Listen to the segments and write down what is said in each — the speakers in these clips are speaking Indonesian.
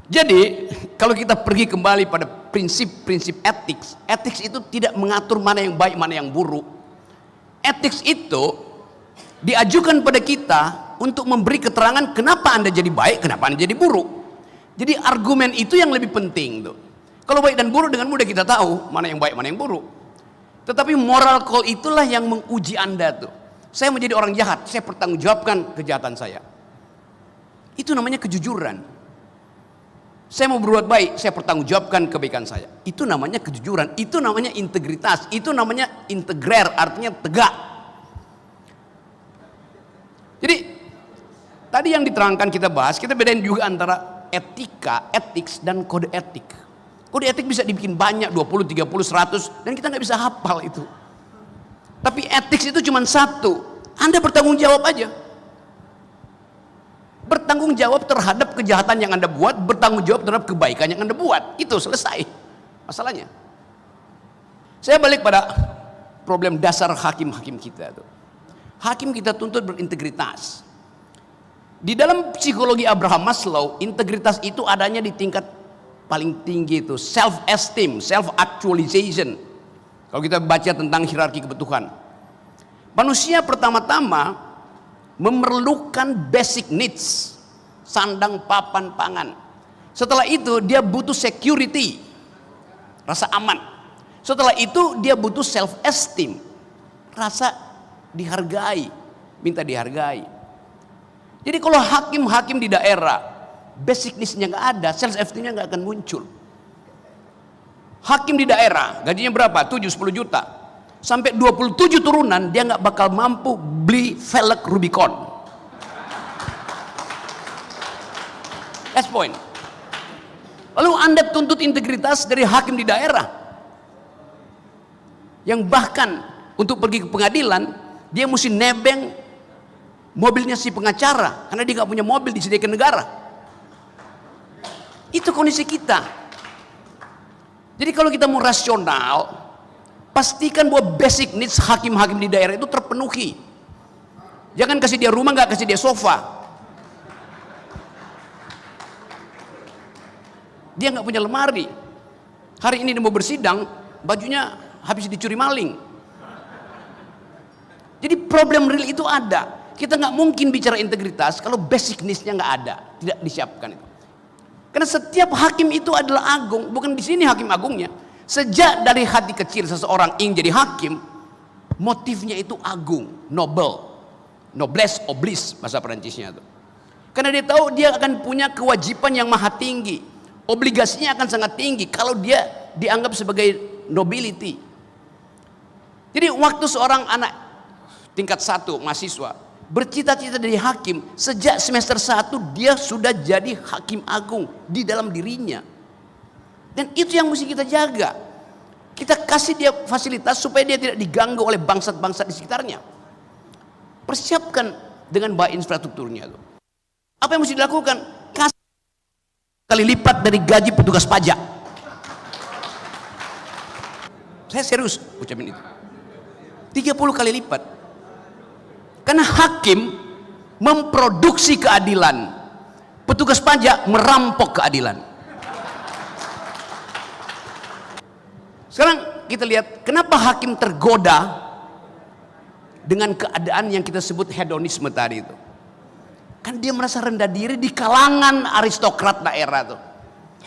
Jadi kalau kita pergi kembali pada prinsip-prinsip etik, etik itu tidak mengatur mana yang baik mana yang buruk. Etik itu diajukan pada kita untuk memberi keterangan kenapa Anda jadi baik, kenapa Anda jadi buruk. Jadi argumen itu yang lebih penting tuh. Kalau baik dan buruk dengan mudah kita tahu mana yang baik mana yang buruk. Tetapi moral call itulah yang menguji Anda tuh. Saya menjadi orang jahat, saya pertanggungjawabkan kejahatan saya. Itu namanya kejujuran. Saya mau berbuat baik, saya pertanggungjawabkan kebaikan saya. Itu namanya kejujuran, itu namanya integritas, itu namanya integrer, artinya tegak. Jadi tadi yang diterangkan kita bahas, kita bedain juga antara etika, etik dan kode etik. Kode etik bisa dibikin banyak, 20, 30, 100, dan kita nggak bisa hafal itu. Tapi etik itu cuma satu, Anda bertanggung jawab aja. Bertanggung jawab terhadap kejahatan yang Anda buat, bertanggung jawab terhadap kebaikan yang Anda buat. Itu selesai masalahnya. Saya balik pada problem dasar hakim-hakim kita tuh. Hakim kita tuntut berintegritas. Di dalam psikologi Abraham Maslow, integritas itu adanya di tingkat paling tinggi itu, self esteem, self actualization. Kalau kita baca tentang hierarki kebutuhan, manusia pertama-tama memerlukan basic needs, sandang, papan, pangan. Setelah itu dia butuh security, rasa aman. Setelah itu dia butuh self esteem, rasa dihargai, minta dihargai. Jadi kalau hakim-hakim di daerah basic needs-nya nggak ada, self esteem-nya nggak akan muncul. Hakim di daerah gajinya berapa? 7-10 juta. Sampai 27 turunan dia nggak bakal mampu beli velg Rubicon. That's point. Lalu Anda tuntut integritas dari hakim di daerah yang bahkan untuk pergi ke pengadilan dia mesti nebeng mobilnya si pengacara karena dia nggak punya mobil disediakan negara. Itu kondisi kita. Jadi kalau kita mau rasional, pastikan bahwa basic needs hakim-hakim di daerah itu terpenuhi. Jangan kasih dia rumah, nggak kasih dia sofa. Dia nggak punya lemari. Hari ini dia mau bersidang, bajunya habis dicuri maling. Jadi problem real itu ada. Kita nggak mungkin bicara integritas kalau basic needs-nya nggak ada, tidak disiapkan itu. Karena setiap hakim itu adalah agung, bukan di sini hakim agungnya. Sejak dari hati kecil seseorang ingin jadi hakim, motifnya itu agung, noble, noblesse oblige bahasa Perancisnya itu. Karena dia tahu dia akan punya kewajiban yang maha tinggi, obligasinya akan sangat tinggi kalau dia dianggap sebagai nobility. Jadi waktu seorang anak tingkat 1 mahasiswa bercita-cita jadi hakim, sejak semester 1 dia sudah jadi hakim agung di dalam dirinya. Dan itu yang mesti kita jaga. Kita kasih dia fasilitas supaya dia tidak diganggu oleh bangsat-bangsat di sekitarnya. Persiapkan dengan baik infrastrukturnya. Apa yang mesti dilakukan? Kasih kali lipat dari gaji petugas pajak. Saya serius ucapin itu. 30 kali lipat. Karena hakim memproduksi keadilan, petugas pajak merampok keadilan. Sekarang kita lihat kenapa hakim tergoda dengan keadaan yang kita sebut hedonisme tadi itu. Kan dia merasa rendah diri di kalangan aristokrat daerah tuh.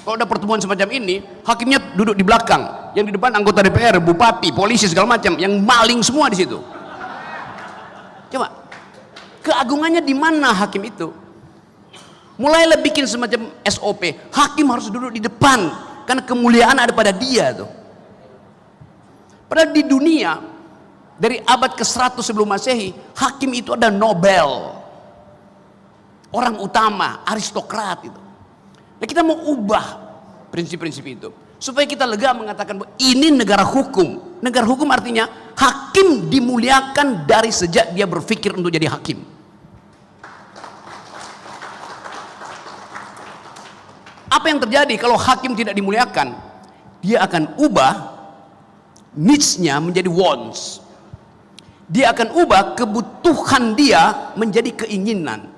Kalau ada pertemuan semacam ini, hakimnya duduk di belakang, yang di depan anggota DPR, bupati, polisi segala macam, yang maling semua di situ. Coba, keagungannya di mana hakim itu? Mulailah bikin semacam SOP, hakim harus duduk di depan, karena kemuliaan ada pada dia tuh. Padahal di dunia, dari abad ke-100 sebelum Masehi, hakim itu ada Nobel, orang utama, aristokrat itu. Nah, kita mau ubah prinsip-prinsip itu supaya kita lega mengatakan bahwa ini negara hukum. Negara hukum artinya hakim dimuliakan dari sejak dia berpikir untuk jadi hakim. Apa yang terjadi kalau hakim tidak dimuliakan? Dia akan ubah needs-nya menjadi wants. Dia akan ubah kebutuhan dia menjadi keinginan.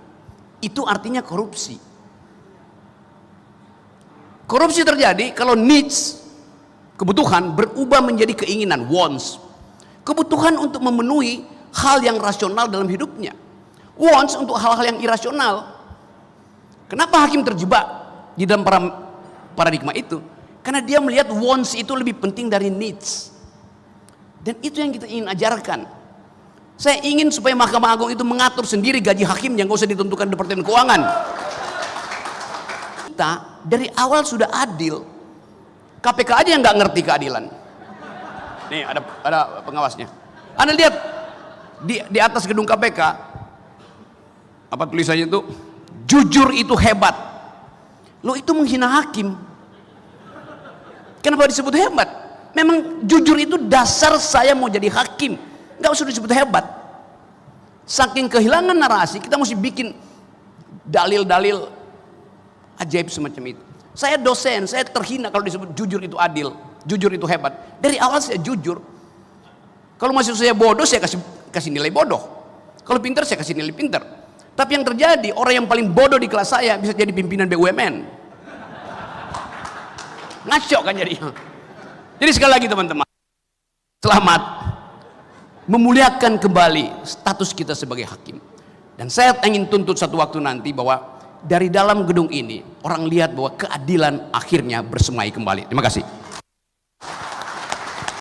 Itu artinya korupsi. Korupsi terjadi kalau needs, kebutuhan berubah menjadi keinginan, wants. Kebutuhan untuk memenuhi hal yang rasional dalam hidupnya, wants untuk hal-hal yang irasional. Kenapa hakim terjebak di dalam paradigma itu? Karena dia melihat wants itu lebih penting dari needs. Dan itu yang kita ingin ajarkan. Saya ingin supaya Mahkamah Agung itu mengatur sendiri gaji hakim yang gak usah ditentukan Departemen Keuangan. Kita dari awal sudah adil. KPK aja yang nggak ngerti keadilan. Nih ada pengawasnya. Anda lihat di atas gedung KPK apa tulisannya itu? Jujur itu hebat. Loh, itu menghina hakim. Kenapa disebut hebat? Memang jujur itu dasar saya mau jadi hakim. Nggak usah disebut hebat. Saking kehilangan narasi, kita mesti bikin dalil-dalil ajaib semacam itu. Saya dosen, saya terhina kalau disebut jujur itu adil, jujur itu hebat. Dari awal saya jujur. Kalau masih saya bodoh, saya kasih nilai bodoh. Kalau pintar, saya kasih nilai pintar. Tapi yang terjadi, orang yang paling bodoh di kelas saya bisa jadi pimpinan BUMN. Ngaco kan jadi. Jadi sekali lagi teman-teman, selamat memuliakan kembali status kita sebagai hakim. Dan saya ingin tuntut satu waktu nanti bahwa dari dalam gedung ini orang lihat bahwa keadilan akhirnya bersemai kembali. Terima kasih.